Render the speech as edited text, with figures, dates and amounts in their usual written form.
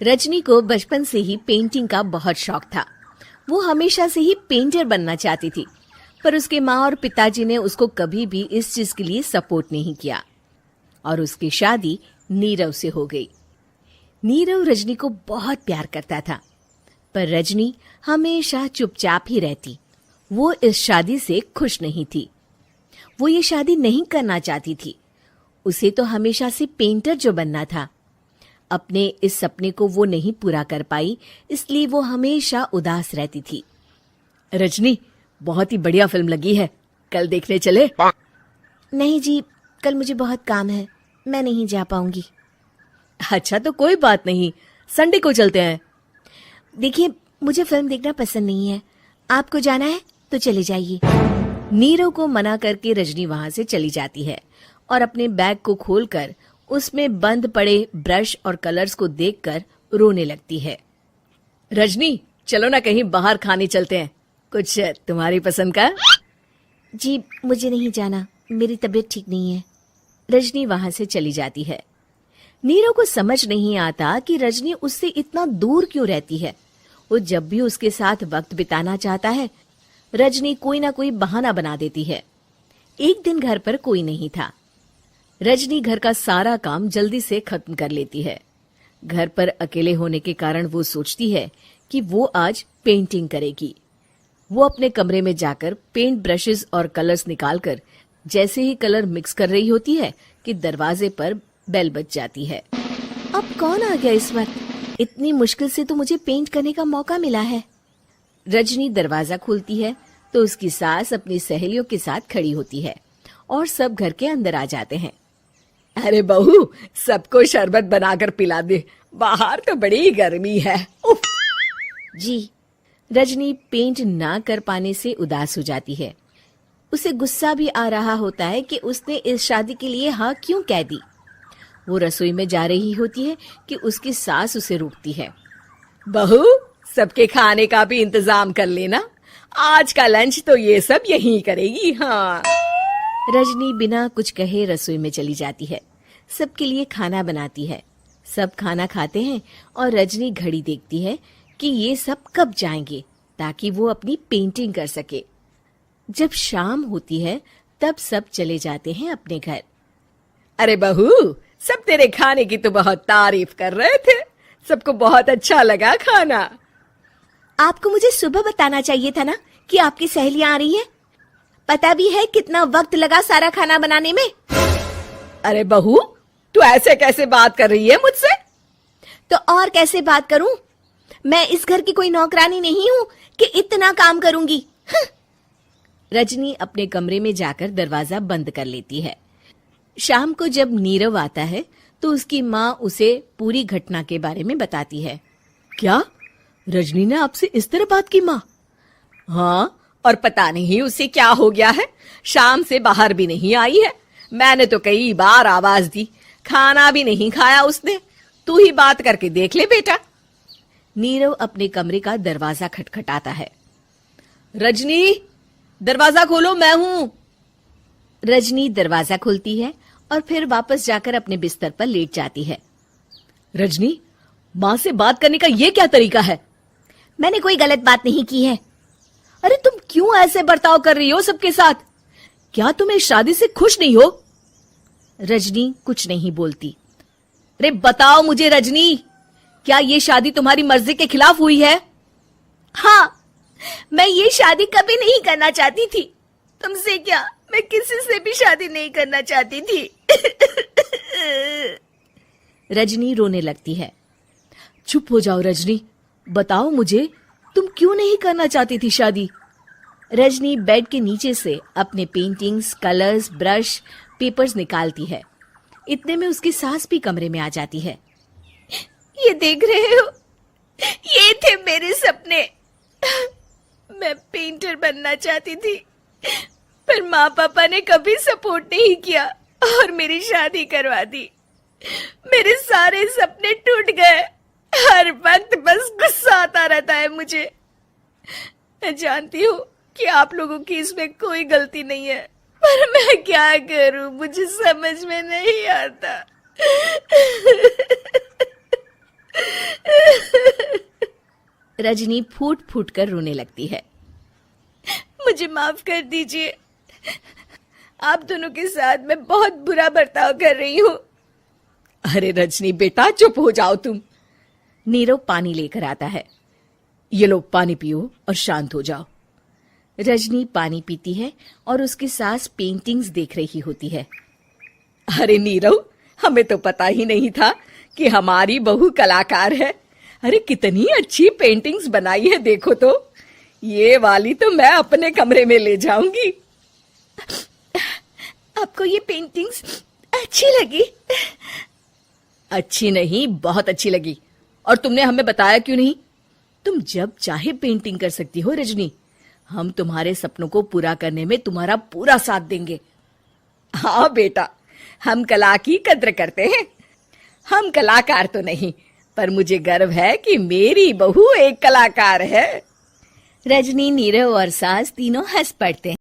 रजनी को बचपन से ही पेंटिंग का बहुत शौक था। वो हमेशा से ही पेंटर बनना चाहती थी, पर उसके माँ और पिताजी ने उसको कभी भी इस चीज के लिए सपोर्ट नहीं किया और उसकी शादी नीरव से हो गई। नीरव रजनी को बहुत प्यार करता था, पर रजनी हमेशा चुपचाप ही रहती। वो इस शादी से खुश नहीं थी। वो ये शादी नहीं करना चाहती थी। उसे तो हमेशा से पेंटर जो बनना था। अपने इस सपने को वो नहीं पूरा कर पाई, इसलिए वो हमेशा उदास रहती थी। रजनी, बहुत ही बढ़िया फिल्म लगी है, कल देखने चले? नहीं जी, कल मुझे बहुत काम है, मैं नहीं जा पाऊंगी। अच्छा तो कोई बात नहीं, संडे को चलते हैं। देखिए, मुझे फिल्म देखना पसंद नहीं है। आपको जाना है तो चले जाइए। नीरव को मना करके रजनी वहां से चली जाती है और अपने बैग को खोलकर उसमें बंद पड़े ब्रश और कलर्स को देखकर रोने लगती है। रजनी, चलो ना कहीं बाहर खाने चलते हैं, कुछ तुम्हारी पसंद का। जी, मुझे नहीं जाना, मेरी तबीयत ठीक नहीं है। रजनी वहां से चली जाती है। नीरव को समझ नहीं आता कि रजनी उससे इतना दूर क्यों रहती है। वो जब भी उसके साथ वक्त बिताना चाहता है, रजनी कोई ना कोई बहाना बना देती है। एक दिन घर पर कोई नहीं था। रजनी घर का सारा काम जल्दी से खत्म कर लेती है। घर पर अकेले होने के कारण वो सोचती है कि वो आज पेंटिंग करेगी। वो अपने कमरे में जाकर पेंट ब्रशेस और कलर्स निकालकर जैसे ही कलर मिक्स कर रही होती है कि दरवाजे पर बेल बज जाती है। अब कौन आ गया इस वक्त? इतनी मुश्किल से तो मुझे पेंट करने का मौका मिला है। रजनी दरवाजा खोलती है तो उसकी सास अपनी सहेलियों के साथ खड़ी होती है और सब घर के अंदर आ जाते हैं। अरे बहू, सबको शरबत बनाकर पिला दे, बाहर तो बड़ी गर्मी है। उफ। जी। रजनी पेंट ना कर पाने से उदास हो जाती है। उसे गुस्सा भी आ रहा होता है कि उसने इस शादी के लिए हाँ क्यों कह दी। वो रसोई में जा रही होती है कि उसकी सास उसे रोकती है। बहू, सबके खाने का भी इंतजाम कर लेना, आज का लंच तो ये सब यहीं करेगी। हाँ। रजनी बिना कुछ कहे रसोई में चली जाती है। सबके लिए खाना बनाती है। सब खाना खाते हैं और रजनी घड़ी देखती है कि ये सब कब जाएंगे ताकि वो अपनी पेंटिंग कर सके। जब शाम होती है तब सब चले जाते हैं अपने घर। अरे बहू, सब तेरे खाने की तो बहुत तारीफ कर रहे थे, सबको बहुत अच्छा लगा खाना। आपको मुझे सुबह बताना चाहिए था ना कि आपकी सहेलियां आ रही हैं। पता भी है कितना वक्त लगा सारा खाना बनाने में। अरे बहू, तू ऐसे कैसे बात कर रही है मुझसे? तो और कैसे बात करूं? मैं इस घर की कोई नौकरानी नहीं हूं कि इतना काम करूंगी। रजनी अपने कमरे में जाकर दरवाजा बंद कर लेती है। शाम को जब नीरव आता है तो उसकी माँ उसे पूरी घटना के बारे में बताती है। क्या रजनी ने आपसे इस तरह बात की माँ? हाँ, और पता नहीं उसे क्या हो गया है, शाम से बाहर भी नहीं आई है। मैंने तो कई बार आवाज दी, खाना भी नहीं खाया उसने। तू ही बात करके देख ले बेटा। नीरव अपने कमरे का दरवाजा खटखटाता है। रजनी, दरवाजा खोलो, मैं हूं। रजनी दरवाजा खोलती है और फिर वापस जाकर अपने बिस्तर पर लेट जाती है। रजनी, माँ से बात करने का ये क्या तरीका है? मैंने कोई गलत बात नहीं की है। अरे तुम क्यों ऐसे बर्ताव कर रही हो सबके साथ? क्या तुम इस शादी से खुश नहीं हो? रजनी कुछ नहीं बोलती। अरे बताओ मुझे रजनी, क्या ये शादी तुम्हारी मर्जी के खिलाफ हुई है? हाँ, मैं ये शादी कभी नहीं करना चाहती थी। तुमसे क्या, मैं किसी से भी शादी नहीं करना चाहती थी। रजनी रोने लगती है। चुप हो जाओ रजनी, बताओ मुझे, तुम क्यों नहीं करना चाहती थी शादी? रजनी बेड के नीचे से अपने पेंटिंग्स, कलर्स, ब्रश, पेपर्स निकालती है। इतने में उसकी सास भी कमरे में आ जाती है। ये देख रहे हो, ये थे मेरे सपने। मैं पेंटर बनना चाहती थी, पर माँ पापा ने कभी सपोर्ट नहीं किया और मेरी शादी करवा दी। मेरे सारे सपने टूट गए। हर वक्त बस गुस्सा आता रहता है मुझे। मैं जानती हूँ कि आप लोगों की इसमें कोई गलती नहीं है, पर मैं क्या करूँ, मुझे समझ में नहीं आता। रजनी फूट फूट कर रोने लगती है। मुझे माफ कर दीजिए, आप दोनों के साथ मैं बहुत बुरा बर्ताव कर रही हूँ। अरे रजनी बेटा, चुप हो जाओ तुम। नीरव पानी लेकर आता है। ये लो पानी पियो और शांत हो जाओ। रजनी पानी पीती है और उसकी सास पेंटिंग्स देख रही होती है। अरे नीरव, हमें तो पता ही नहीं था कि हमारी बहू कलाकार है। अरे कितनी अच्छी पेंटिंग्स बनाई है, देखो तो। ये वाली तो मैं अपने कमरे में ले जाऊंगी। आपको ये पेंटिंग्स अच्छी लगी? अच्छी नहीं, बहुत अच्छी लगी। और तुमने हमें बताया क्यों नहीं? तुम जब चाहे पेंटिंग कर सकती हो रजनी। हम तुम्हारे सपनों को पूरा करने में तुम्हारा पूरा साथ देंगे। हाँ बेटा, हम कला की कद्र करते हैं। हम कलाकार तो नहीं, पर मुझे गर्व है कि मेरी बहू एक कलाकार है। रजनी, नीरव और सास तीनों हंस पड़ते हैं।